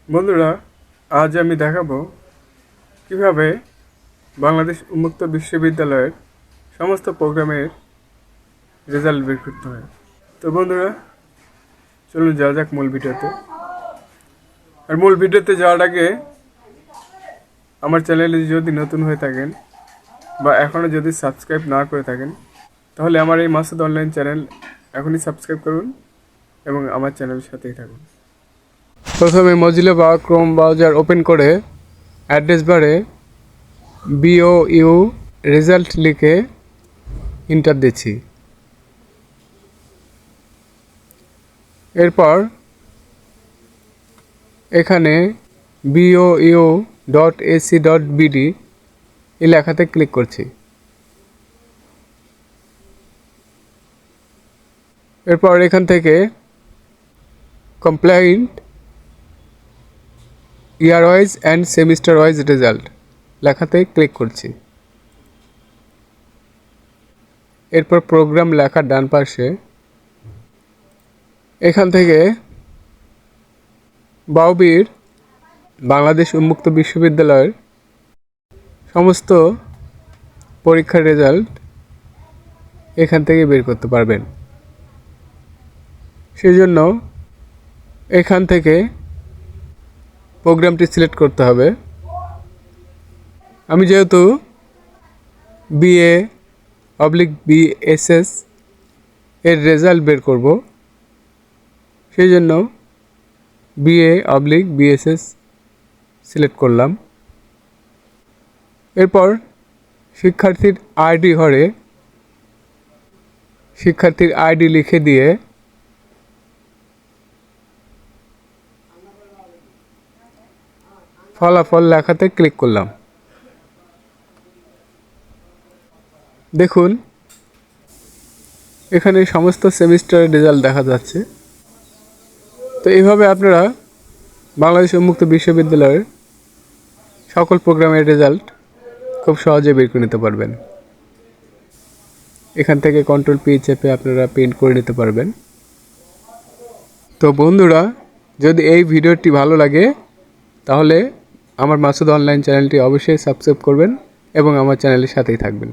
বন্ধুরা, আজ আমি দেখাবো কিভাবে বাংলাদেশ উন্মুক্ত বিশ্ববিদ্যালয়ের সমস্ত প্রোগ্রামের রেজাল্ট বের করতে হয়। তো বন্ধুরা, চলুন যাওয়া যাক মূল ভিডিওতে। আর মূল ভিডিওতে যাওয়ার আগে আমার চ্যানেলে যদি নতুন হয়ে থাকেন বা এখনও যদি সাবস্ক্রাইব না করে থাকেন, তাহলে আমার এই মাসুদ অনলাইন চ্যানেল এখনই সাবস্ক্রাইব করুন এবং আমার চ্যানেলের সাথেই থাকুন। প্রথমে মজিলা বা ক্রোম ব্রাউজার ওপেন করে অ্যাড্রেস বারে BOU রেজাল্ট লিখে এন্টার দিচ্ছি। এরপর এখানে BOU.ac.bd এই লেখাতে ক্লিক করছি। এরপর এখান থেকে complaint year wise and semester wise result লেখাতে ক্লিক করছি। এরপর প্রোগ্রাম লেখার ডান পাশে এখান থেকে BOU বাংলাদেশ উন্মুক্ত বিশ্ববিদ্যালয়ের সমস্ত পরীক্ষার রেজাল্ট এখান থেকে বের করতে পারবেন। সেজন্য এখান থেকে প্রোগ্রামটি সিলেক্ট করতে হবে। আমি যেহেতু BA/BSS এর রেজাল্ট বের করব, সেই জন্য BA/BSS সিলেক্ট করলাম। এরপর শিক্ষার্থীর আইডি ঘরে শিক্ষার্থীর আইডি লিখে দিয়ে ফলাফল লেখাতে ক্লিক করলাম। দেখুন, এখানে সমস্ত সেমিস্টারের রেজাল্ট দেখা যাচ্ছে। তো এইভাবে আপনারা বাংলাদেশ উন্মুক্ত বিশ্ববিদ্যালয়ের সকল প্রোগ্রামের রেজাল্ট খুব সহজে বের করে নিতে পারবেন। এখান থেকে Ctrl+P চেপে আপনারা প্রিন্ট করে নিতে পারবেন। তো বন্ধুরা, যদি এই ভিডিওটি ভালো লাগে তাহলে আমার মাসুদ অনলাইন চ্যানেলটি অবশ্যই সাবস্ক্রাইব করবেন এবং আমার চ্যানেলের সাথেই থাকবেন।